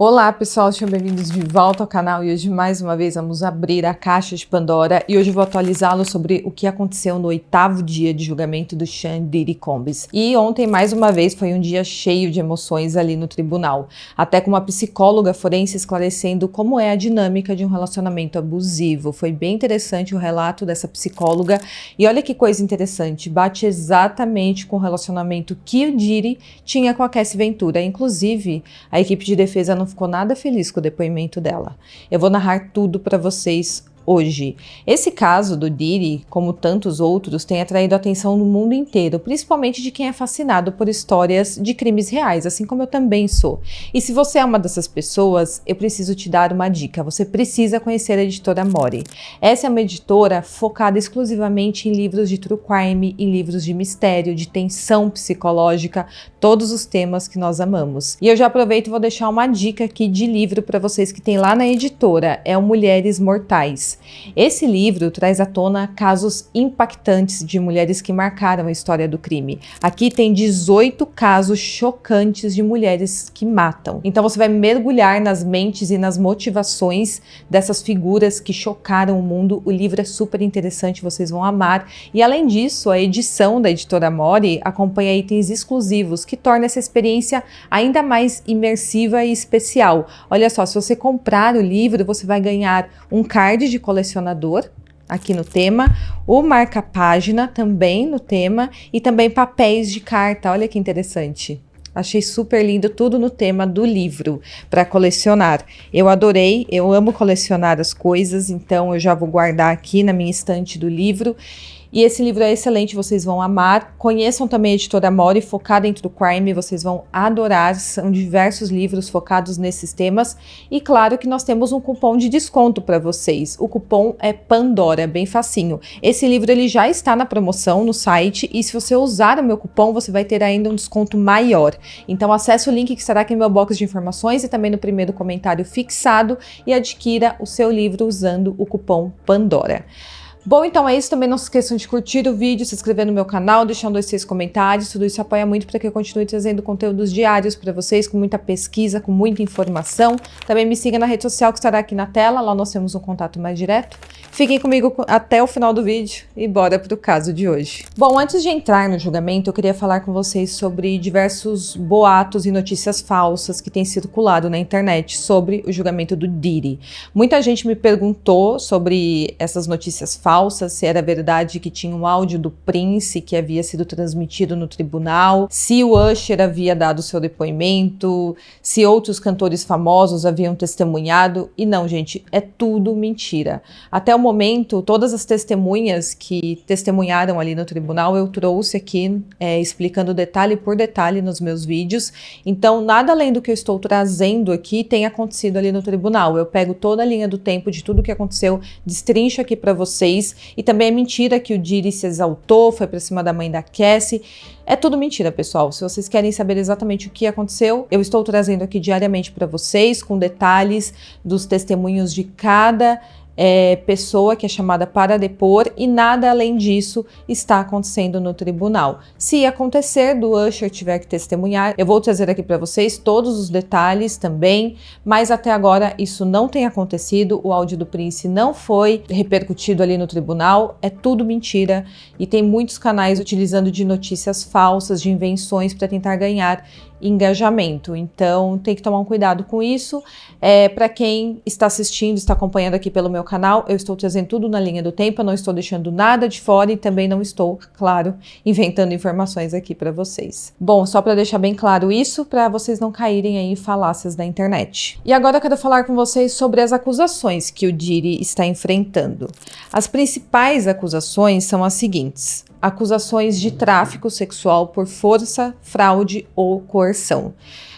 Olá pessoal, sejam bem-vindos de volta ao canal e hoje mais uma vez vamos abrir a caixa de Pandora e hoje eu vou atualizá-lo sobre o que aconteceu no 8º dia de julgamento do Sean Diddy Combs. E ontem mais uma vez foi um dia cheio de emoções ali no tribunal, até com uma psicóloga forense esclarecendo como é a dinâmica de um relacionamento abusivo. Foi bem interessante o relato dessa psicóloga e olha que coisa interessante, bate exatamente com o relacionamento que o Diddy tinha com a Cassie Ventura. Inclusive, a equipe de defesa não ficou nada feliz com o depoimento dela. Eu vou narrar tudo para vocês hoje. Esse caso do Diddy, como tantos outros, tem atraído a atenção do mundo inteiro, principalmente de quem é fascinado por histórias de crimes reais, assim como eu também sou. E se você é uma dessas pessoas, eu preciso te dar uma dica. Você precisa conhecer a editora Mori. Essa é uma editora focada exclusivamente em livros de true crime, em livros de mistério, de tensão psicológica, todos os temas que nós amamos. E eu já aproveito e vou deixar uma dica aqui de livro para vocês que tem lá na editora, é o Mulheres Mortais. Esse livro traz à tona casos impactantes de mulheres que marcaram a história do crime. Aqui tem 18 casos chocantes de mulheres que matam. Então você vai mergulhar nas mentes e nas motivações dessas figuras que chocaram o mundo. O livro é super interessante, vocês vão amar. E além disso, a edição da editora Mori acompanha itens exclusivos que torna essa experiência ainda mais imersiva e especial. Olha só, se você comprar o livro, você vai ganhar um card de colecionador aqui no tema, o marca-página também no tema e também papéis de carta. Olha que interessante. Achei super lindo, tudo no tema do livro para colecionar. Eu adorei, eu amo colecionar as coisas, então eu já vou guardar aqui na minha estante do livro. E esse livro é excelente, vocês vão amar. Conheçam também a editora Mori, focada em true crime, vocês vão adorar. São diversos livros focados nesses temas. E claro que nós temos um cupom de desconto para vocês. O cupom é Pandora, bem facinho. Esse livro ele já está na promoção no site e se você usar o meu cupom, você vai ter ainda um desconto maior. Então acesse o link que estará aqui no meu box de informações e também no primeiro comentário fixado e adquira o seu livro usando o cupom Pandora. Bom, então é isso. Também não se esqueçam de curtir o vídeo, se inscrever no meu canal, deixando os seus comentários. Tudo isso apoia muito para que eu continue trazendo conteúdos diários para vocês, com muita pesquisa, com muita informação. Também me siga na rede social que estará aqui na tela, lá nós temos um contato mais direto. Fiquem comigo até o final do vídeo e bora para o caso de hoje. Bom, antes de entrar no julgamento, eu queria falar com vocês sobre diversos boatos e notícias falsas que têm circulado na internet sobre o julgamento do Diddy. Muita gente me perguntou sobre essas notícias falsas, se era verdade que tinha um áudio do Prince que havia sido transmitido no tribunal, se o Usher havia dado seu depoimento, se outros cantores famosos haviam testemunhado. E não, gente, é tudo mentira. Até o momento, todas as testemunhas que testemunharam ali no tribunal eu trouxe aqui explicando detalhe por detalhe nos meus vídeos. Então, nada além do que eu estou trazendo aqui tem acontecido ali no tribunal. Eu pego toda a linha do tempo de tudo que aconteceu, destrincho aqui para vocês. E também é mentira que o Diddy se exaltou, foi pra cima da mãe da Cassie. É tudo mentira, pessoal. Se vocês querem saber exatamente o que aconteceu, eu estou trazendo aqui diariamente para vocês, com detalhes dos testemunhos de cada pessoa que é chamada para depor, e nada além disso está acontecendo no tribunal. Se acontecer do Usher tiver que testemunhar, eu vou trazer aqui para vocês todos os detalhes também, mas até agora isso não tem acontecido. O áudio do Prince não foi repercutido ali no tribunal, é tudo mentira e tem muitos canais utilizando de notícias falsas, de invenções para tentar ganhar engajamento. Então tem que tomar um cuidado com isso. Para quem está assistindo, está acompanhando aqui pelo meu canal, eu estou trazendo tudo na linha do tempo, eu não estou deixando nada de fora e também não estou, claro, inventando informações aqui para vocês. Bom, só para deixar bem claro isso, para vocês não caírem aí em falácias da internet. E agora eu quero falar com vocês sobre as acusações que o Diddy está enfrentando. As principais acusações são as seguintes: acusações de tráfico sexual por força, fraude ou coerção.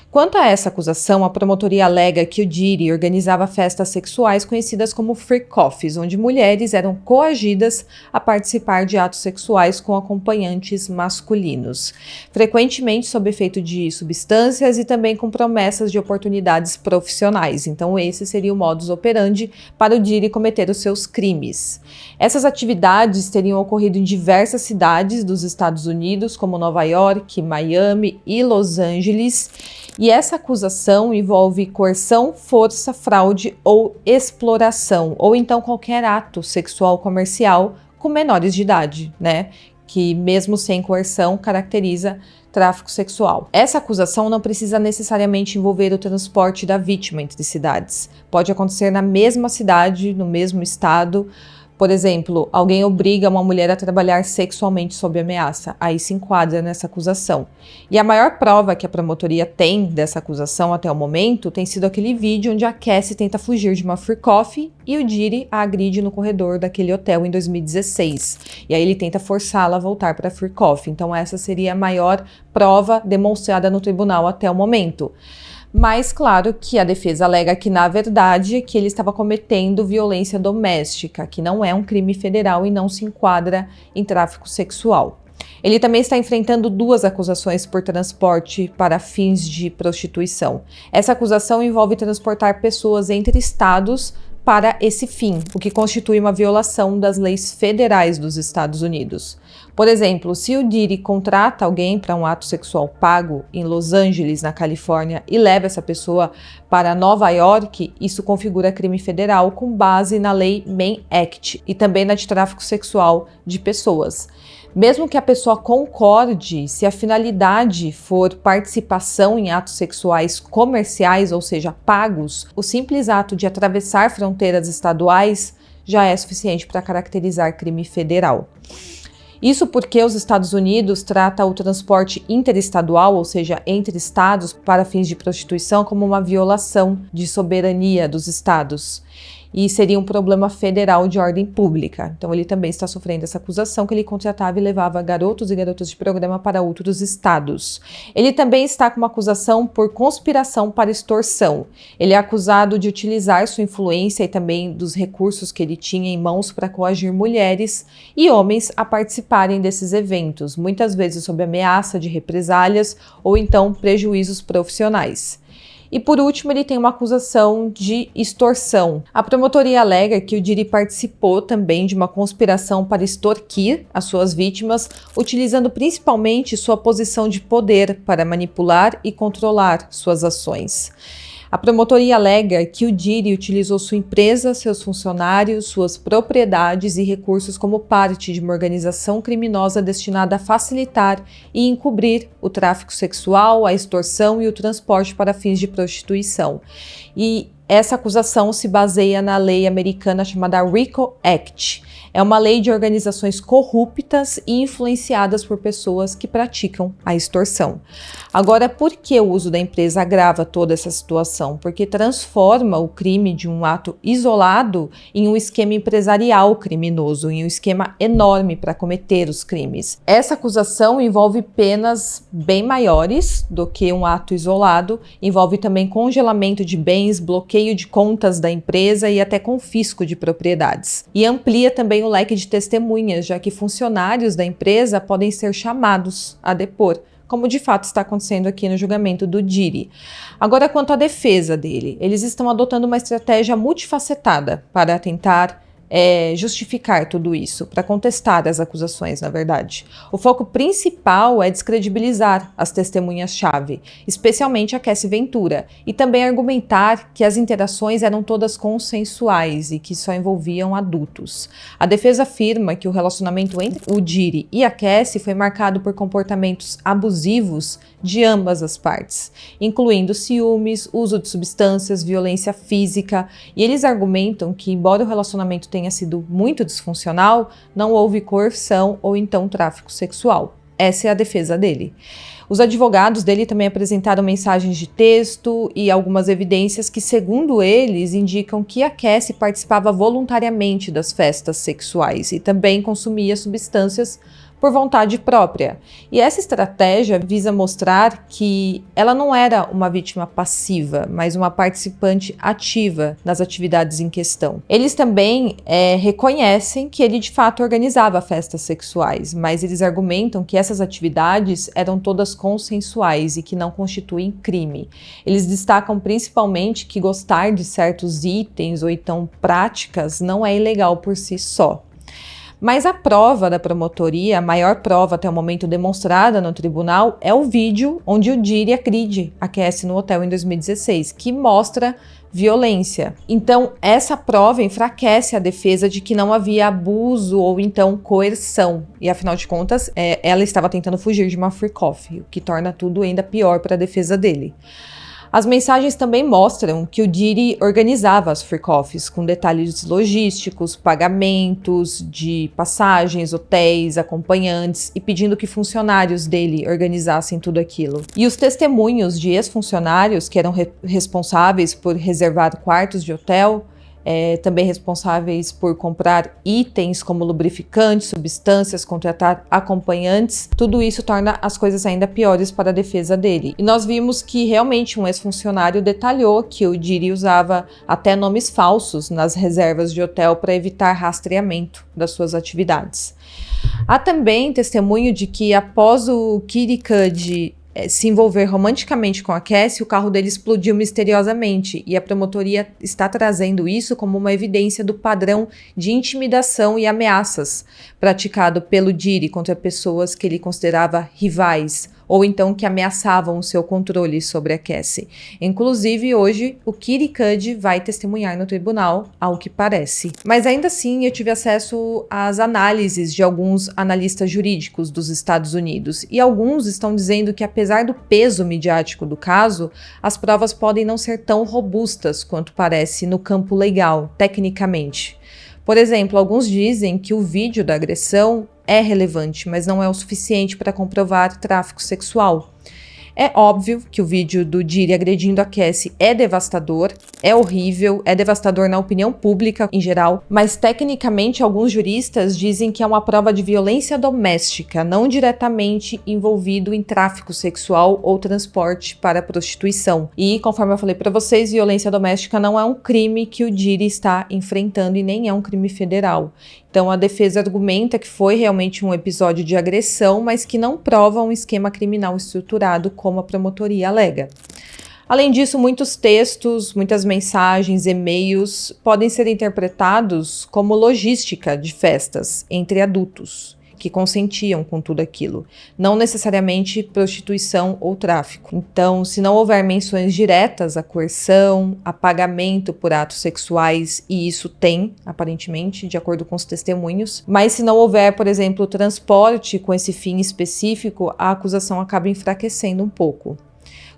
Quanto a essa acusação, a promotoria alega que o Diddy organizava festas sexuais conhecidas como freak offs, onde mulheres eram coagidas a participar de atos sexuais com acompanhantes masculinos, frequentemente sob efeito de substâncias e também com promessas de oportunidades profissionais. Então esse seria o modus operandi para o Diddy cometer os seus crimes. Essas atividades teriam ocorrido em diversas cidades dos Estados Unidos, como Nova York, Miami e Los Angeles. E essa acusação envolve coerção, força, fraude ou exploração, ou então qualquer ato sexual comercial com menores de idade, né? Que mesmo sem coerção caracteriza tráfico sexual. Essa acusação não precisa necessariamente envolver o transporte da vítima entre cidades. Pode acontecer na mesma cidade, no mesmo estado. Por exemplo, alguém obriga uma mulher a trabalhar sexualmente sob ameaça. Aí se enquadra nessa acusação. E a maior prova que a promotoria tem dessa acusação até o momento tem sido aquele vídeo onde a Cassie tenta fugir de uma free coffee e o Diddy a agride no corredor daquele hotel em 2016. E aí ele tenta forçá-la a voltar para a free coffee. Então essa seria a maior prova demonstrada no tribunal até o momento. Mas claro que a defesa alega que, na verdade, que ele estava cometendo violência doméstica, que não é um crime federal e não se enquadra em tráfico sexual. Ele também está enfrentando 2 acusações por transporte para fins de prostituição. Essa acusação envolve transportar pessoas entre estados para esse fim, o que constitui uma violação das leis federais dos Estados Unidos. Por exemplo, se o Diddy contrata alguém para um ato sexual pago em Los Angeles, na Califórnia, e leva essa pessoa para Nova York, isso configura crime federal com base na lei Mann Act e também na de tráfico sexual de pessoas. Mesmo que a pessoa concorde, se a finalidade for participação em atos sexuais comerciais, ou seja, pagos, o simples ato de atravessar fronteiras estaduais já é suficiente para caracterizar crime federal. Isso porque os Estados Unidos tratam o transporte interestadual, ou seja, entre estados, para fins de prostituição, como uma violação de soberania dos estados. E seria um problema federal de ordem pública. Então ele também está sofrendo essa acusação que ele contratava e levava garotos e garotas de programa para outros estados. Ele também está com uma acusação por conspiração para extorsão. Ele é acusado de utilizar sua influência e também dos recursos que ele tinha em mãos para coagir mulheres e homens a participarem desses eventos, muitas vezes sob ameaça de represálias ou então prejuízos profissionais. E por último, ele tem uma acusação de extorsão. A promotoria alega que o Diddy participou também de uma conspiração para extorquir as suas vítimas, utilizando principalmente sua posição de poder para manipular e controlar suas ações. A promotoria alega que o Diddy utilizou sua empresa, seus funcionários, suas propriedades e recursos como parte de uma organização criminosa destinada a facilitar e encobrir o tráfico sexual, a extorsão e o transporte para fins de prostituição. E essa acusação se baseia na lei americana chamada RICO Act. É uma lei de organizações corruptas e influenciadas por pessoas que praticam a extorsão. Agora, por que o uso da empresa agrava toda essa situação? Porque transforma o crime de um ato isolado em um esquema empresarial criminoso, em um esquema enorme para cometer os crimes. Essa acusação envolve penas bem maiores do que um ato isolado, envolve também congelamento de bens, bloqueio de contas da empresa e até confisco de propriedades. E amplia também o leque de testemunhas, já que funcionários da empresa podem ser chamados a depor, como de fato está acontecendo aqui no julgamento do Diddy. Agora, quanto à defesa dele, eles estão adotando uma estratégia multifacetada para tentar justificar tudo isso, para contestar as acusações, na verdade. O foco principal é descredibilizar as testemunhas-chave, especialmente a Cassie Ventura, e também argumentar que as interações eram todas consensuais e que só envolviam adultos. A defesa afirma que o relacionamento entre o Diddy e a Cassie foi marcado por comportamentos abusivos de ambas as partes, incluindo ciúmes, uso de substâncias, violência física, e eles argumentam que, embora o relacionamento tenha sido muito disfuncional, não houve coerção ou então tráfico sexual. Essa é a defesa dele. Os advogados dele também apresentaram mensagens de texto e algumas evidências que, segundo eles, indicam que a Cassie participava voluntariamente das festas sexuais e também consumia substâncias por vontade própria. E essa estratégia visa mostrar que ela não era uma vítima passiva, mas uma participante ativa nas atividades em questão. Eles também reconhecem que ele de fato organizava festas sexuais, mas eles argumentam que essas atividades eram todas consensuais e que não constituem crime. Eles destacam principalmente que gostar de certos itens ou então práticas não é ilegal por si só. Mas a prova da promotoria, a maior prova até o momento demonstrada no tribunal, é o vídeo onde o Diddy agride a Cassie no hotel em 2016, que mostra violência. Então, essa prova enfraquece a defesa de que não havia abuso ou então coerção. E, afinal de contas, ela estava tentando fugir de uma freak-off, o que torna tudo ainda pior para a defesa dele. As mensagens também mostram que o Diddy organizava as freak-offs com detalhes logísticos, pagamentos de passagens, hotéis, acompanhantes e pedindo que funcionários dele organizassem tudo aquilo. E os testemunhos de ex-funcionários que eram responsáveis por reservar quartos de hotel, também responsáveis por comprar itens como lubrificantes, substâncias, contratar acompanhantes, tudo isso torna as coisas ainda piores para a defesa dele. E nós vimos que realmente um ex-funcionário detalhou que o Diddy usava até nomes falsos nas reservas de hotel para evitar rastreamento das suas atividades. Há também testemunho de que após o Kid Cudi se envolver romanticamente com a Cassie, o carro dele explodiu misteriosamente e a promotoria está trazendo isso como uma evidência do padrão de intimidação e ameaças praticado pelo Diddy contra pessoas que ele considerava rivais ou então que ameaçavam o seu controle sobre a Cassie. Inclusive, hoje, o Kid Cudi vai testemunhar no tribunal, ao que parece. Mas ainda assim, eu tive acesso às análises de alguns analistas jurídicos dos Estados Unidos, e alguns estão dizendo que, apesar do peso midiático do caso, as provas podem não ser tão robustas quanto parece no campo legal, tecnicamente. Por exemplo, alguns dizem que o vídeo da agressão é relevante, mas não é o suficiente para comprovar tráfico sexual. É óbvio que o vídeo do Diddy agredindo a Cassie é devastador, é horrível, é devastador na opinião pública em geral, mas tecnicamente alguns juristas dizem que é uma prova de violência doméstica, não diretamente envolvido em tráfico sexual ou transporte para prostituição. E, conforme eu falei para vocês, violência doméstica não é um crime que o Diddy está enfrentando e nem é um crime federal. Então, a defesa argumenta que foi realmente um episódio de agressão, mas que não prova um esquema criminal estruturado, como a promotoria alega. Além disso, muitos textos, muitas mensagens, e-mails podem ser interpretados como logística de festas entre adultos que consentiam com tudo aquilo, não necessariamente prostituição ou tráfico. Então, se não houver menções diretas à coerção, a pagamento por atos sexuais, e isso tem, aparentemente, de acordo com os testemunhos, mas se não houver, por exemplo, transporte com esse fim específico, a acusação acaba enfraquecendo um pouco.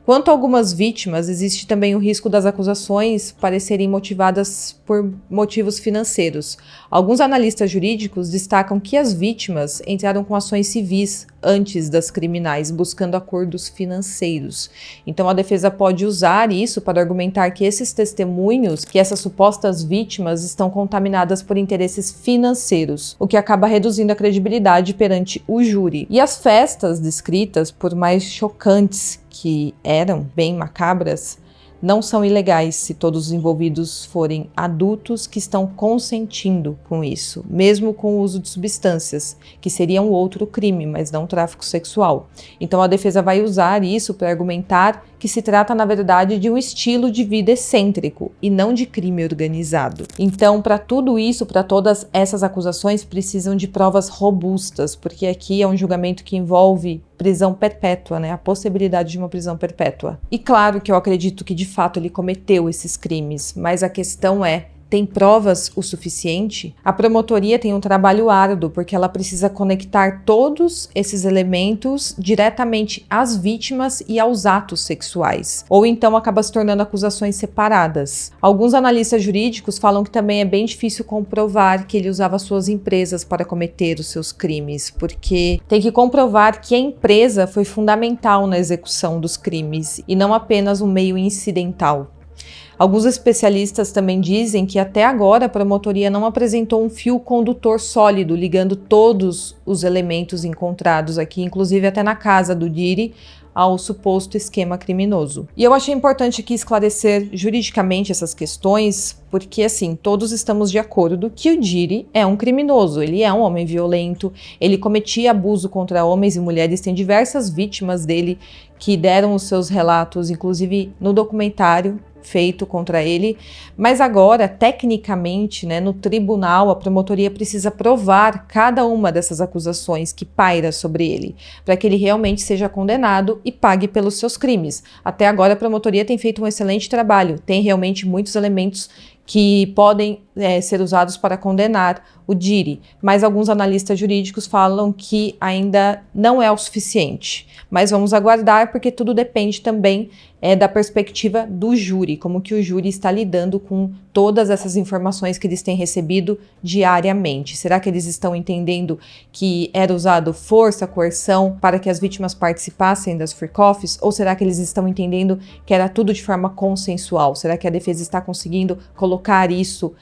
Quanto a algumas vítimas, existe também o risco das acusações parecerem motivadas por motivos financeiros. Alguns analistas jurídicos destacam que as vítimas entraram com ações civis antes das criminais, buscando acordos financeiros. Então a defesa pode usar isso para argumentar que esses testemunhos, que essas supostas vítimas estão contaminadas por interesses financeiros, o que acaba reduzindo a credibilidade perante o júri. E as festas descritas, por mais chocantes que eram, bem macabras, não são ilegais se todos os envolvidos forem adultos que estão consentindo com isso, mesmo com o uso de substâncias, que seriam outro crime, mas não tráfico sexual. Então a defesa vai usar isso para argumentar que se trata, na verdade, de um estilo de vida excêntrico e não de crime organizado. Então, para tudo isso, para todas essas acusações, precisam de provas robustas, porque aqui é um julgamento que envolve prisão perpétua, né? A possibilidade de uma prisão perpétua. E claro que eu acredito que de fato ele cometeu esses crimes, mas a questão é: tem provas o suficiente? A promotoria tem um trabalho árduo, porque ela precisa conectar todos esses elementos diretamente às vítimas e aos atos sexuais, ou então acaba se tornando acusações separadas. Alguns analistas jurídicos falam que também é bem difícil comprovar que ele usava suas empresas para cometer os seus crimes, porque tem que comprovar que a empresa foi fundamental na execução dos crimes e não apenas um meio incidental. Alguns especialistas também dizem que até agora a promotoria não apresentou um fio condutor sólido ligando todos os elementos encontrados aqui, inclusive até na casa do Diddy, ao suposto esquema criminoso. E eu achei importante aqui esclarecer juridicamente essas questões, porque assim, todos estamos de acordo que o Diddy é um criminoso, ele é um homem violento, ele cometia abuso contra homens e mulheres, tem diversas vítimas dele que deram os seus relatos, inclusive no documentário feito contra ele, mas agora, tecnicamente, né, no tribunal, a promotoria precisa provar cada uma dessas acusações que paira sobre ele, para que ele realmente seja condenado e pague pelos seus crimes. Até agora, a promotoria tem feito um excelente trabalho, tem realmente muitos elementos que podem ser usados para condenar o Diddy, mas alguns analistas jurídicos falam que ainda não é o suficiente. Mas vamos aguardar, porque tudo depende também da perspectiva do júri, como que o júri está lidando com todas essas informações que eles têm recebido diariamente. Será que eles estão entendendo que era usado força, coerção para que as vítimas participassem das freak-offs? Ou será que eles estão entendendo que era tudo de forma consensual? Será que a defesa está conseguindo colocar isso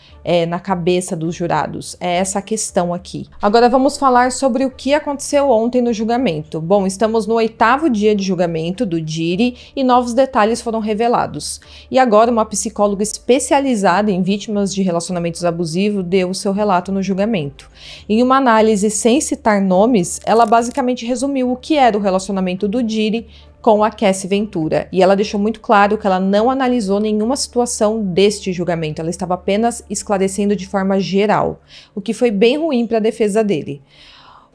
na cabeça dos jurados? É essa a questão aqui. Agora vamos falar sobre o que aconteceu ontem no julgamento. Bom, estamos no 8º dia de julgamento do Diddy e novos detalhes foram revelados. E agora uma psicóloga especializada em vítimas de relacionamentos abusivos deu o seu relato no julgamento. Em uma análise sem citar nomes, ela basicamente resumiu o que era o relacionamento do Diddy com a Cassie Ventura, e ela deixou muito claro que ela não analisou nenhuma situação deste julgamento, ela estava apenas esclarecendo de forma geral, o que foi bem ruim para a defesa dele.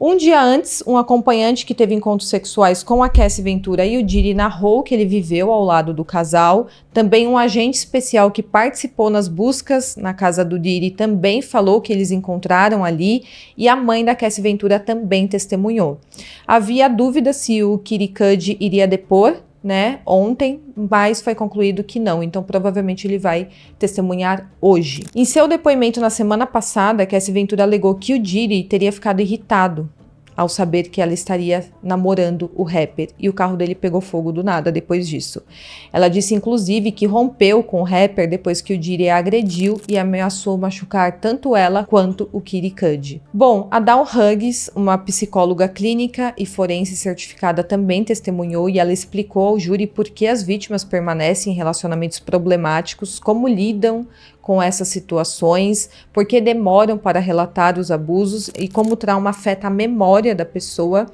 Um dia antes, um acompanhante que teve encontros sexuais com a Cassie Ventura e o Diddy narrou que ele viveu ao lado do casal. Também um agente especial que participou nas buscas na casa do Diddy também falou que eles encontraram ali, e a mãe da Cassie Ventura também testemunhou. Havia dúvida se o Kid Cudi iria depor, né, ontem, mas foi concluído que não, então provavelmente ele vai testemunhar hoje. Em seu depoimento na semana passada, Cassie Ventura alegou que o Diddy teria ficado irritado ao saber que ela estaria namorando o rapper, e o carro dele pegou fogo do nada depois disso. Ela disse inclusive que rompeu com o rapper depois que o Diddy a agrediu e ameaçou machucar tanto ela quanto o Kid Cudi. Bom, a Dawn Hughes, uma psicóloga clínica e forense certificada, também testemunhou, e ela explicou ao júri por que as vítimas permanecem em relacionamentos problemáticos, como lidam com essas situações, porque demoram para relatar os abusos e como o trauma afeta a memória da pessoa.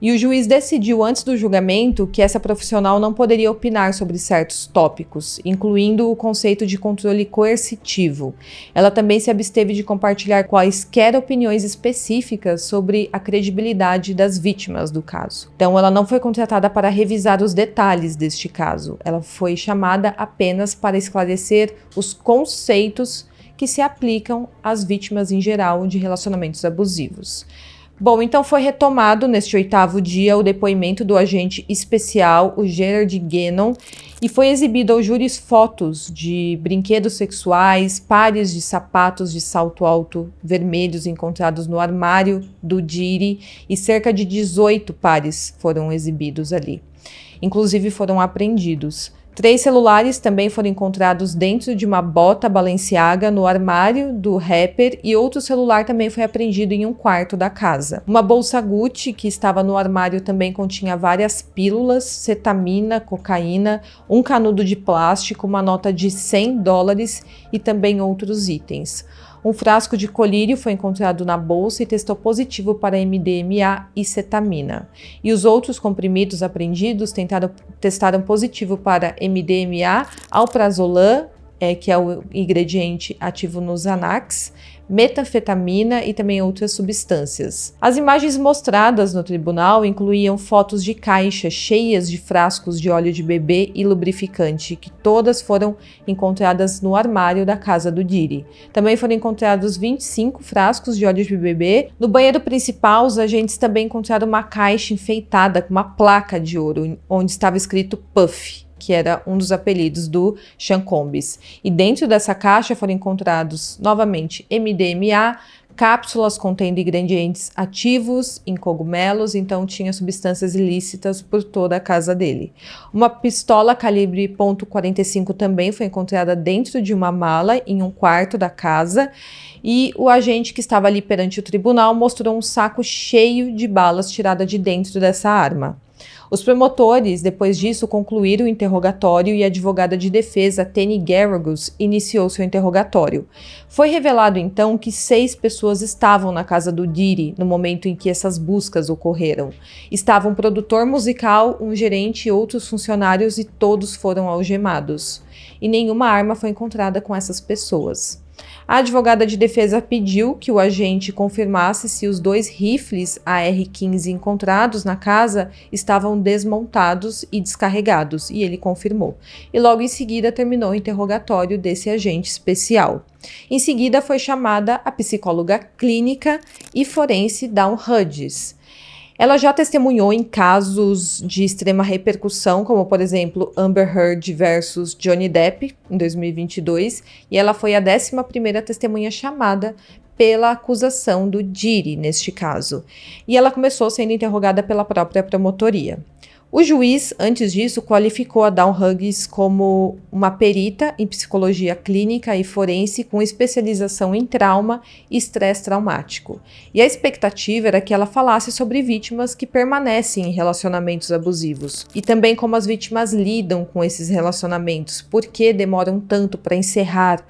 E o juiz decidiu antes do julgamento que essa profissional não poderia opinar sobre certos tópicos, incluindo o conceito de controle coercitivo. Ela também se absteve de compartilhar quaisquer opiniões específicas sobre a credibilidade das vítimas do caso. Então, ela não foi contratada para revisar os detalhes deste caso. Ela foi chamada apenas para esclarecer os conceitos que se aplicam às vítimas em geral de relacionamentos abusivos. Bom, então foi retomado neste 8º dia o depoimento do agente especial, o Gerard Gannon, e foi exibido aos júris fotos de brinquedos sexuais, pares de sapatos de salto alto vermelhos encontrados no armário do Diddy, e cerca de 18 pares foram exibidos ali. Inclusive foram apreendidos. 3 celulares também foram encontrados dentro de uma bota Balenciaga no armário do rapper, e outro celular também foi apreendido em um quarto da casa. Uma bolsa Gucci que estava no armário também continha várias pílulas, cetamina, cocaína, um canudo de plástico, uma nota de $100 e também outros itens. Um frasco de colírio foi encontrado na bolsa e testou positivo para MDMA e cetamina. E os outros comprimidos apreendidos testaram positivo para MDMA, alprazolam, que é o ingrediente ativo no Xanax, metanfetamina e também outras substâncias. As imagens mostradas no tribunal incluíam fotos de caixas cheias de frascos de óleo de bebê e lubrificante, que todas foram encontradas no armário da casa do Diddy. Também foram encontrados 25 frascos de óleo de bebê. No banheiro principal, os agentes também encontraram uma caixa enfeitada com uma placa de ouro, onde estava escrito Puff, que era um dos apelidos do Sean Combs. E dentro dessa caixa foram encontrados, novamente, MDMA, cápsulas contendo ingredientes ativos em cogumelos, então tinha substâncias ilícitas por toda a casa dele. Uma pistola calibre .45 também foi encontrada dentro de uma mala em um quarto da casa, e o agente que estava ali perante o tribunal mostrou um saco cheio de balas tirada de dentro dessa arma. Os promotores, depois disso, concluíram o interrogatório e a advogada de defesa, Tani Geragos, iniciou seu interrogatório. Foi revelado, então, que 6 pessoas estavam na casa do Diddy no momento em que essas buscas ocorreram. Estava um produtor musical, um gerente e outros funcionários e todos foram algemados. E nenhuma arma foi encontrada com essas pessoas. A advogada de defesa pediu que o agente confirmasse se os 2 rifles AR-15 encontrados na casa estavam desmontados e descarregados, e ele confirmou. E logo em seguida terminou o interrogatório desse agente especial. Em seguida foi chamada a psicóloga clínica e forense Dawn Hughes. Ela já testemunhou em casos de extrema repercussão, como, por exemplo, Amber Heard versus Johnny Depp, em 2022, e ela foi a 11ª testemunha chamada pela acusação do Diddy, neste caso. E ela começou sendo interrogada pela própria promotoria. O juiz, antes disso, qualificou a Dawn Hughes como uma perita em psicologia clínica e forense com especialização em trauma e estresse traumático. E a expectativa era que ela falasse sobre vítimas que permanecem em relacionamentos abusivos e também como as vítimas lidam com esses relacionamentos, por que demoram tanto para encerrar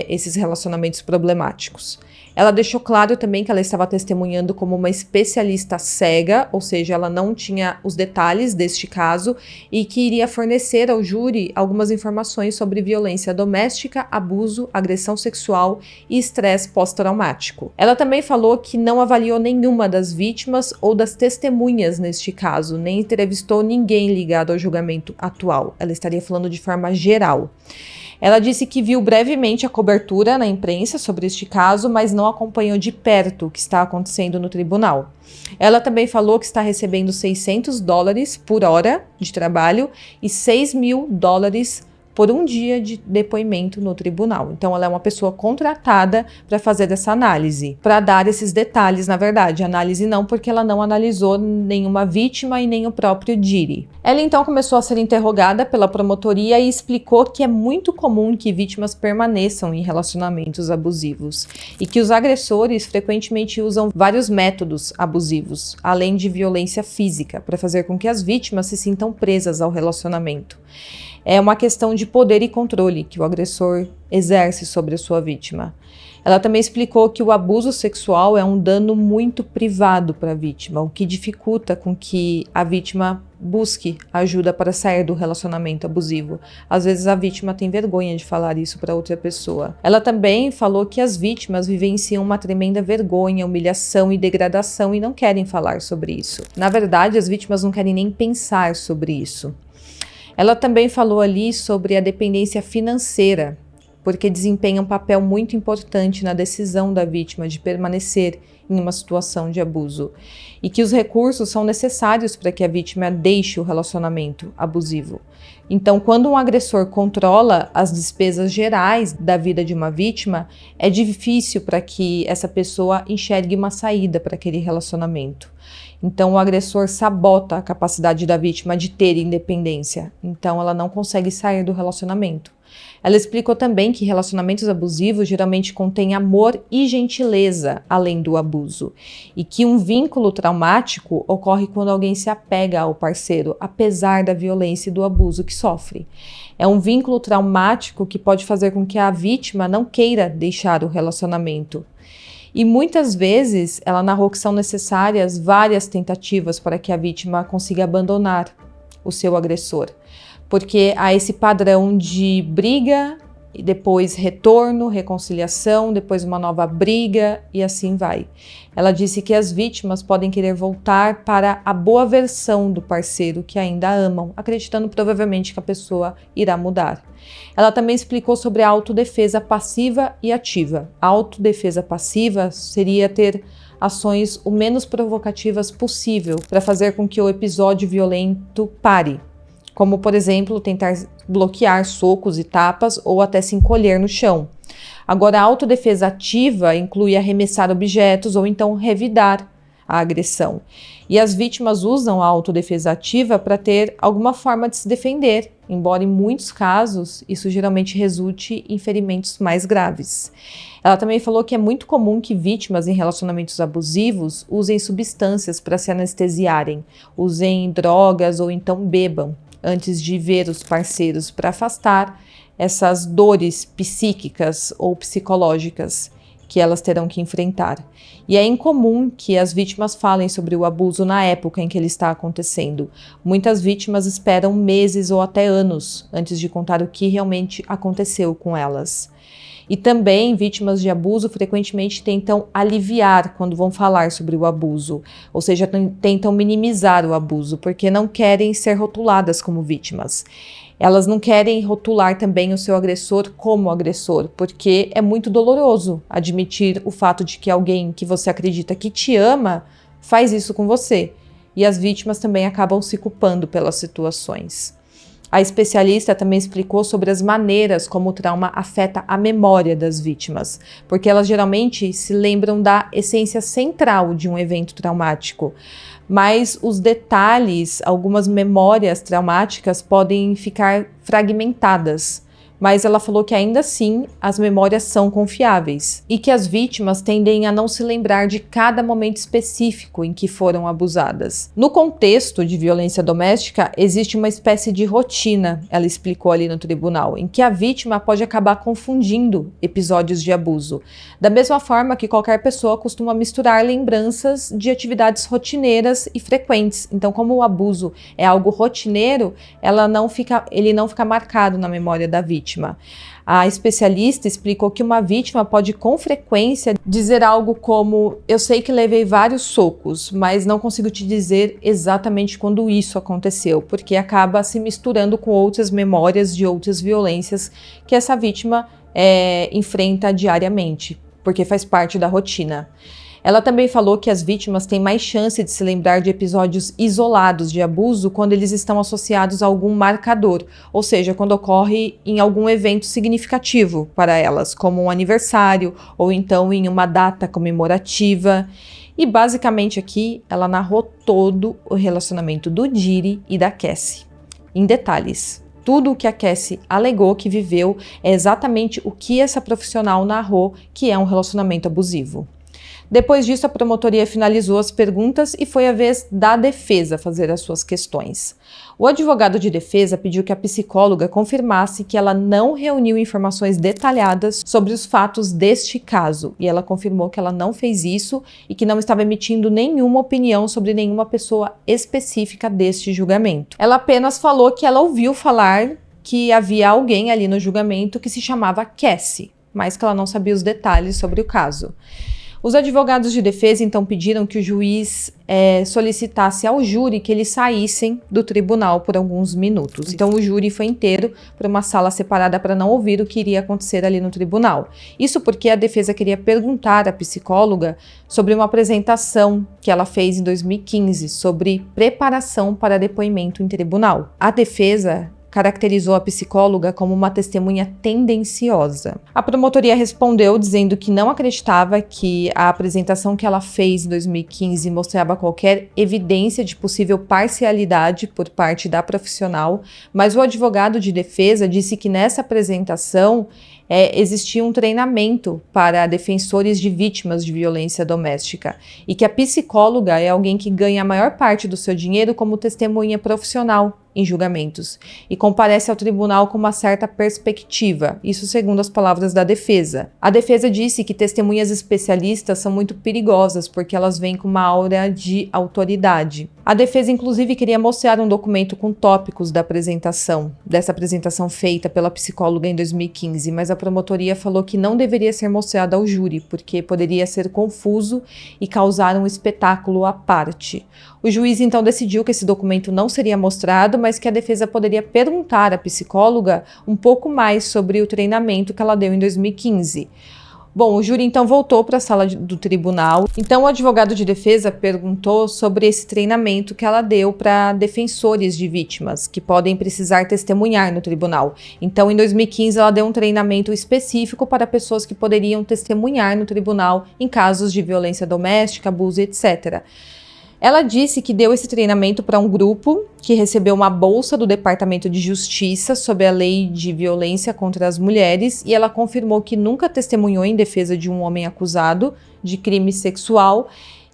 esses relacionamentos problemáticos. Ela deixou claro também que ela estava testemunhando como uma especialista cega, ou seja, ela não tinha os detalhes deste caso e que iria fornecer ao júri algumas informações sobre violência doméstica, abuso, agressão sexual e estresse pós-traumático. Ela também falou que não avaliou nenhuma das vítimas ou das testemunhas neste caso, nem entrevistou ninguém ligado ao julgamento atual. Ela estaria falando de forma geral. Ela disse que viu brevemente a cobertura na imprensa sobre este caso, mas não acompanhou de perto o que está acontecendo no tribunal. Ela também falou que está recebendo $600 por hora de trabalho e $6.000 por um dia de depoimento no tribunal. Então, ela é uma pessoa contratada para fazer essa análise, para dar esses detalhes, na verdade. Análise não, porque ela não analisou nenhuma vítima e nem o próprio Diddy. Ela, então, começou a ser interrogada pela promotoria e explicou que é muito comum que vítimas permaneçam em relacionamentos abusivos e que os agressores frequentemente usam vários métodos abusivos, além de violência física, para fazer com que as vítimas se sintam presas ao relacionamento. É uma questão de poder e controle que o agressor exerce sobre a sua vítima. Ela também explicou que o abuso sexual é um dano muito privado para a vítima, o que dificulta com que a vítima busque ajuda para sair do relacionamento abusivo. Às vezes a vítima tem vergonha de falar isso para outra pessoa. Ela também falou que as vítimas vivenciam uma tremenda vergonha, humilhação e degradação e não querem falar sobre isso. Na verdade, as vítimas não querem nem pensar sobre isso. Ela também falou ali sobre a dependência financeira, porque desempenha um papel muito importante na decisão da vítima de permanecer em uma situação de abuso, e que os recursos são necessários para que a vítima deixe o relacionamento abusivo. Então, quando um agressor controla as despesas gerais da vida de uma vítima, é difícil para que essa pessoa enxergue uma saída para aquele relacionamento. Então, o agressor sabota a capacidade da vítima de ter independência. Então, ela não consegue sair do relacionamento. Ela explicou também que relacionamentos abusivos geralmente contêm amor e gentileza, além do abuso, e que um vínculo traumático ocorre quando alguém se apega ao parceiro, apesar da violência e do abuso que sofre. É um vínculo traumático que pode fazer com que a vítima não queira deixar o relacionamento. E muitas vezes ela narrou que são necessárias várias tentativas para que a vítima consiga abandonar o seu agressor, porque há esse padrão de briga, e depois retorno, reconciliação, depois uma nova briga e assim vai. Ela disse que as vítimas podem querer voltar para a boa versão do parceiro que ainda amam, acreditando provavelmente que a pessoa irá mudar. Ela também explicou sobre a autodefesa passiva e ativa. A autodefesa passiva seria ter ações o menos provocativas possível para fazer com que o episódio violento pare, como, por exemplo, tentar bloquear socos e tapas ou até se encolher no chão. Agora, a autodefesa ativa inclui arremessar objetos ou então revidar a agressão. E as vítimas usam a autodefesa ativa para ter alguma forma de se defender, embora em muitos casos isso geralmente resulte em ferimentos mais graves. Ela também falou que é muito comum que vítimas em relacionamentos abusivos usem substâncias para se anestesiarem, usem drogas ou então bebam antes de ver os parceiros para afastar essas dores psíquicas ou psicológicas que elas terão que enfrentar. E é incomum que as vítimas falem sobre o abuso na época em que ele está acontecendo. Muitas vítimas esperam meses ou até anos antes de contar o que realmente aconteceu com elas. E também vítimas de abuso frequentemente tentam aliviar quando vão falar sobre o abuso, ou seja, tentam minimizar o abuso, porque não querem ser rotuladas como vítimas. Elas não querem rotular também o seu agressor como agressor, porque é muito doloroso admitir o fato de que alguém que você acredita que te ama faz isso com você. E as vítimas também acabam se culpando pelas situações. A especialista também explicou sobre as maneiras como o trauma afeta a memória das vítimas, porque elas geralmente se lembram da essência central de um evento traumático, mas os detalhes, algumas memórias traumáticas podem ficar fragmentadas. Mas ela falou que ainda assim as memórias são confiáveis e que as vítimas tendem a não se lembrar de cada momento específico em que foram abusadas. No contexto de violência doméstica, existe uma espécie de rotina, ela explicou ali no tribunal, em que a vítima pode acabar confundindo episódios de abuso, da mesma forma que qualquer pessoa costuma misturar lembranças de atividades rotineiras e frequentes. Então, como o abuso é algo rotineiro, ele não fica marcado na memória da vítima. A especialista explicou que uma vítima pode com frequência dizer algo como: eu sei que levei vários socos, mas não consigo te dizer exatamente quando isso aconteceu, porque acaba se misturando com outras memórias de outras violências que essa vítima enfrenta diariamente, porque faz parte da rotina. Ela também falou que as vítimas têm mais chance de se lembrar de episódios isolados de abuso quando eles estão associados a algum marcador, ou seja, quando ocorre em algum evento significativo para elas, como um aniversário ou então em uma data comemorativa. E basicamente aqui ela narrou todo o relacionamento do Diri e da Cassie, em detalhes. Tudo o que a Cassie alegou que viveu é exatamente o que essa profissional narrou que é um relacionamento abusivo. Depois disso, a promotoria finalizou as perguntas e foi a vez da defesa fazer as suas questões. O advogado de defesa pediu que a psicóloga confirmasse que ela não reuniu informações detalhadas sobre os fatos deste caso, e ela confirmou que ela não fez isso e que não estava emitindo nenhuma opinião sobre nenhuma pessoa específica deste julgamento. Ela apenas falou que ela ouviu falar que havia alguém ali no julgamento que se chamava Cassie, mas que ela não sabia os detalhes sobre o caso. Os advogados de defesa então pediram que o juiz solicitasse ao júri que eles saíssem do tribunal por alguns minutos. Então o júri foi inteiro para uma sala separada para não ouvir o que iria acontecer ali no tribunal. Isso porque a defesa queria perguntar à psicóloga sobre uma apresentação que ela fez em 2015 sobre preparação para depoimento em tribunal. A defesa caracterizou a psicóloga como uma testemunha tendenciosa. A promotoria respondeu dizendo que não acreditava que a apresentação que ela fez em 2015 mostrava qualquer evidência de possível parcialidade por parte da profissional, mas o advogado de defesa disse que nessa apresentação existia um treinamento para defensores de vítimas de violência doméstica e que a psicóloga é alguém que ganha a maior parte do seu dinheiro como testemunha profissional em julgamentos e comparece ao tribunal com uma certa perspectiva, isso segundo as palavras da defesa. A defesa disse que testemunhas especialistas são muito perigosas porque elas vêm com uma aura de autoridade. A defesa inclusive queria mostrar um documento com tópicos dessa apresentação feita pela psicóloga em 2015, mas a promotoria falou que não deveria ser mostrada ao júri porque poderia ser confuso e causar um espetáculo à parte. O juiz então decidiu que esse documento não seria mostrado, mas que a defesa poderia perguntar à psicóloga um pouco mais sobre o treinamento que ela deu em 2015. Bom, o júri então voltou para a sala do tribunal. Então o advogado de defesa perguntou sobre esse treinamento que ela deu para defensores de vítimas que podem precisar testemunhar no tribunal. Então em 2015 ela deu um treinamento específico para pessoas que poderiam testemunhar no tribunal em casos de violência doméstica, abuso, etc. Ela disse que deu esse treinamento para um grupo que recebeu uma bolsa do Departamento de Justiça sobre a lei de violência contra as mulheres, e ela confirmou que nunca testemunhou em defesa de um homem acusado de crime sexual,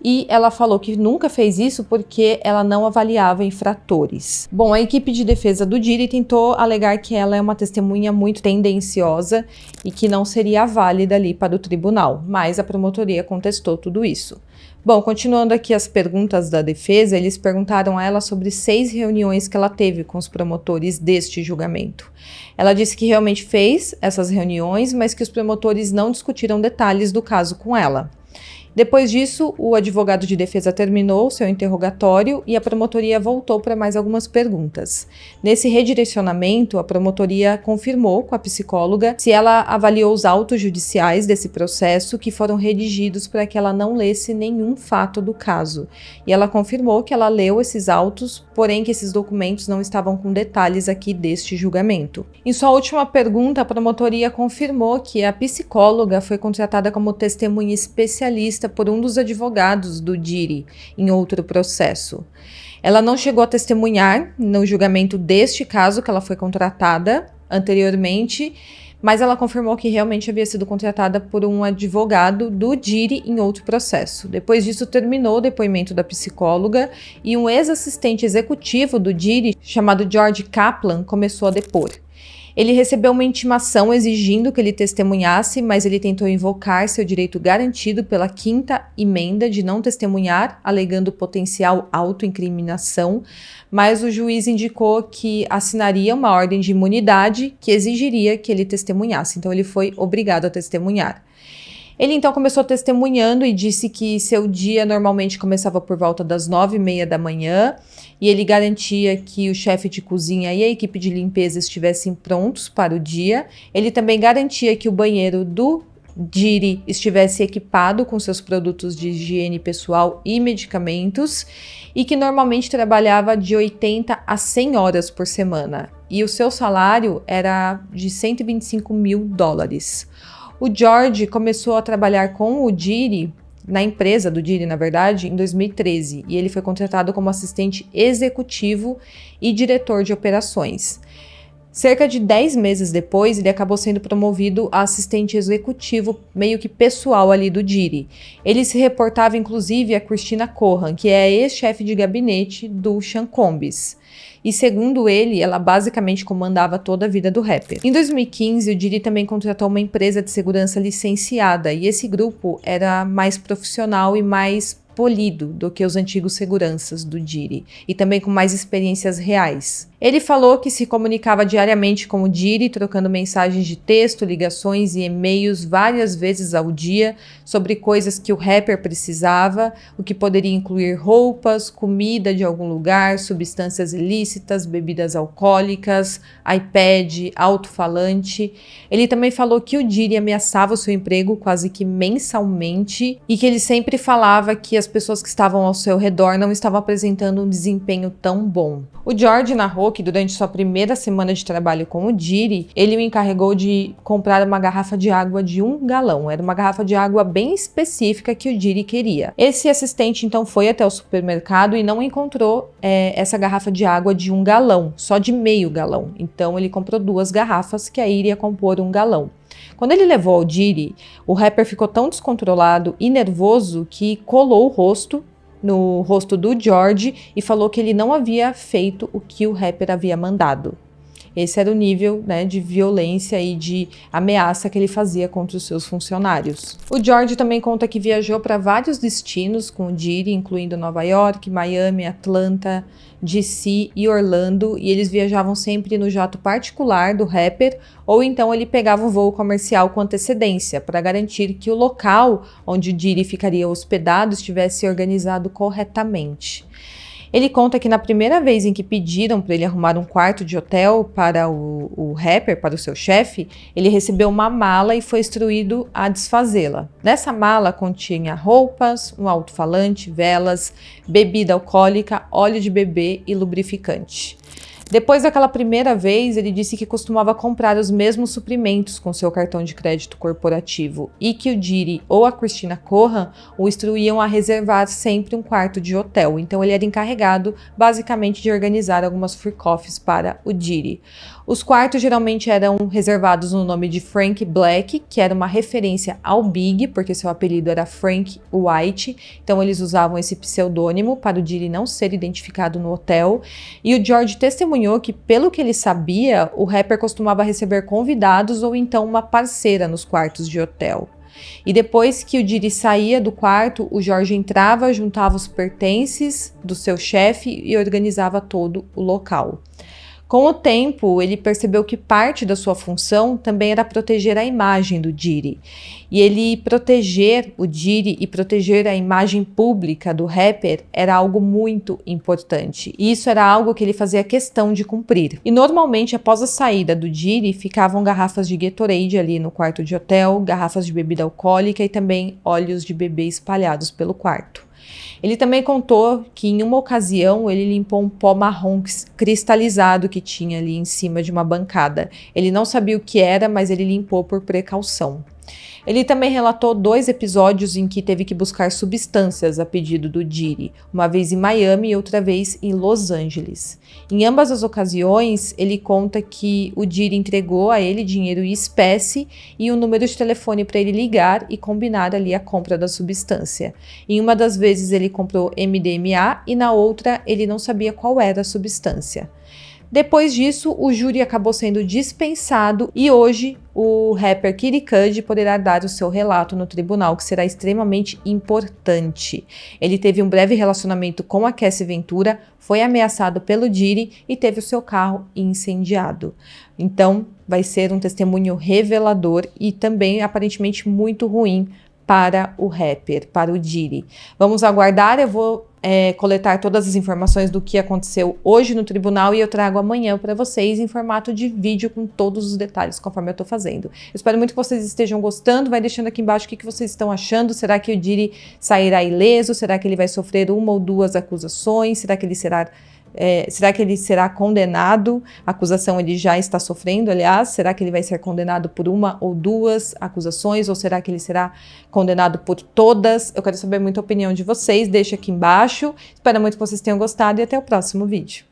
e ela falou que nunca fez isso porque ela não avaliava infratores. Bom, a equipe de defesa do Diddy tentou alegar que ela é uma testemunha muito tendenciosa e que não seria válida ali para o tribunal, mas a promotoria contestou tudo isso. Bom, continuando aqui as perguntas da defesa, eles perguntaram a ela sobre 6 reuniões que ela teve com os promotores deste julgamento. Ela disse que realmente fez essas reuniões, mas que os promotores não discutiram detalhes do caso com ela. Depois disso, o advogado de defesa terminou seu interrogatório e a promotoria voltou para mais algumas perguntas. Nesse redirecionamento, a promotoria confirmou com a psicóloga se ela avaliou os autos judiciais desse processo que foram redigidos para que ela não lesse nenhum fato do caso. E ela confirmou que ela leu esses autos, porém que esses documentos não estavam com detalhes aqui deste julgamento. Em sua última pergunta, a promotoria confirmou que a psicóloga foi contratada como testemunha especialista por um dos advogados do Diddy em outro processo. Ela não chegou a testemunhar no julgamento deste caso que ela foi contratada anteriormente, mas ela confirmou que realmente havia sido contratada por um advogado do Diddy em outro processo. Depois disso, terminou o depoimento da psicóloga e um ex-assistente executivo do Diddy, chamado George Kaplan, começou a depor. Ele recebeu uma intimação exigindo que ele testemunhasse, mas ele tentou invocar seu direito garantido pela 5ª emenda de não testemunhar, alegando potencial autoincriminação, mas o juiz indicou que assinaria uma ordem de imunidade que exigiria que ele testemunhasse, então ele foi obrigado a testemunhar. Ele então começou testemunhando e disse que seu dia normalmente começava por volta das 9h30 da manhã e ele garantia que o chefe de cozinha e a equipe de limpeza estivessem prontos para o dia. Ele também garantia que o banheiro do Diddy estivesse equipado com seus produtos de higiene pessoal e medicamentos e que normalmente trabalhava de 80 a 100 horas por semana e o seu salário era de $125 mil. O George começou a trabalhar com o Diddy, na empresa do Diddy, na verdade, em 2013, e ele foi contratado como assistente executivo e diretor de operações. Cerca de 10 meses depois, ele acabou sendo promovido a assistente executivo, meio que pessoal ali do Diddy. Ele se reportava, inclusive, a Christina Kohan, que é a ex-chefe de gabinete do Sean Combs. E segundo ele, ela basicamente comandava toda a vida do rapper. Em 2015, o Diddy também contratou uma empresa de segurança licenciada, e esse grupo era mais profissional e mais polido do que os antigos seguranças do Diddy, e também com mais experiências reais. Ele falou que se comunicava diariamente com o Diddy, trocando mensagens de texto, ligações e e-mails várias vezes ao dia sobre coisas que o rapper precisava, o que poderia incluir roupas, comida de algum lugar, substâncias ilícitas, bebidas alcoólicas, iPad, alto-falante. Ele também falou que o Diddy ameaçava o seu emprego quase que mensalmente e que ele sempre falava que as pessoas que estavam ao seu redor não estavam apresentando um desempenho tão bom. O George narrou que durante sua primeira semana de trabalho com o Diddy, ele o encarregou de comprar uma garrafa de água de 1 galão. Era uma garrafa de água bem específica que o Diddy queria. Esse assistente então foi até o supermercado e não encontrou essa garrafa de água de 1 galão, só de meio galão. Então ele comprou 2 garrafas que aí iria compor 1 galão. Quando ele levou ao Diddy, o rapper ficou tão descontrolado e nervoso que colou o rosto no rosto do George e falou que ele não havia feito o que o rapper havia mandado. Esse era o nível, né, de violência e de ameaça que ele fazia contra os seus funcionários. O George também conta que viajou para vários destinos com o Diddy, incluindo Nova York, Miami, Atlanta, DC e Orlando, e eles viajavam sempre no jato particular do rapper, ou então ele pegava um voo comercial com antecedência para garantir que o local onde o Diddy ficaria hospedado estivesse organizado corretamente. Ele conta que na primeira vez em que pediram para ele arrumar um quarto de hotel para o rapper, para o seu chefe, ele recebeu uma mala e foi instruído a desfazê-la. Nessa mala continha roupas, um alto-falante, velas, bebida alcoólica, óleo de bebê e lubrificante. Depois daquela primeira vez, ele disse que costumava comprar os mesmos suprimentos com seu cartão de crédito corporativo e que o Diddy ou a Christina Kohan o instruíam a reservar sempre um quarto de hotel. Então ele era encarregado, basicamente, de organizar algumas freak-offs para o Diddy. Os quartos geralmente eram reservados no nome de Frank Black, que era uma referência ao Big, porque seu apelido era Frank White. Então eles usavam esse pseudônimo para o Diddy não ser identificado no hotel. E o George testemunhou que, pelo que ele sabia, o rapper costumava receber convidados ou então uma parceira nos quartos de hotel. E depois que o Diddy saía do quarto, o George entrava, juntava os pertences do seu chefe e organizava todo o local. Com o tempo, ele percebeu que parte da sua função também era proteger a imagem do Diddy. E ele proteger o Diddy e proteger a imagem pública do rapper era algo muito importante. E isso era algo que ele fazia questão de cumprir. E normalmente, após a saída do Diddy, ficavam garrafas de Gatorade ali no quarto de hotel, garrafas de bebida alcoólica e também óleos de bebê espalhados pelo quarto. Ele também contou que em uma ocasião ele limpou um pó marrom cristalizado que tinha ali em cima de uma bancada. Ele não sabia o que era, mas ele limpou por precaução. Ele também relatou 2 episódios em que teve que buscar substâncias a pedido do Diddy, uma vez em Miami e outra vez em Los Angeles. Em ambas as ocasiões, ele conta que o Diddy entregou a ele dinheiro em espécie e um número de telefone para ele ligar e combinar ali a compra da substância. Em uma das vezes ele comprou MDMA e na outra ele não sabia qual era a substância. Depois disso, o júri acabou sendo dispensado e hoje o rapper Kid Cudi poderá dar o seu relato no tribunal, que será extremamente importante. Ele teve um breve relacionamento com a Cassie Ventura, foi ameaçado pelo Diddy e teve o seu carro incendiado. Então, vai ser um testemunho revelador e também aparentemente muito ruim para o rapper, para o Diddy. Vamos aguardar, eu vou coletar todas as informações do que aconteceu hoje no tribunal e eu trago amanhã para vocês em formato de vídeo com todos os detalhes, conforme eu estou fazendo. Eu espero muito que vocês estejam gostando, vai deixando aqui embaixo o que vocês estão achando, será que o Diddy sairá ileso, será que ele vai sofrer 1 ou 2 acusações, será que ele será condenado? A acusação ele já está sofrendo, aliás. Será que ele vai ser condenado por 1 ou 2 acusações? Ou será que ele será condenado por todas? Eu quero saber muito a opinião de vocês. Deixa aqui embaixo. Espero muito que vocês tenham gostado e até o próximo vídeo.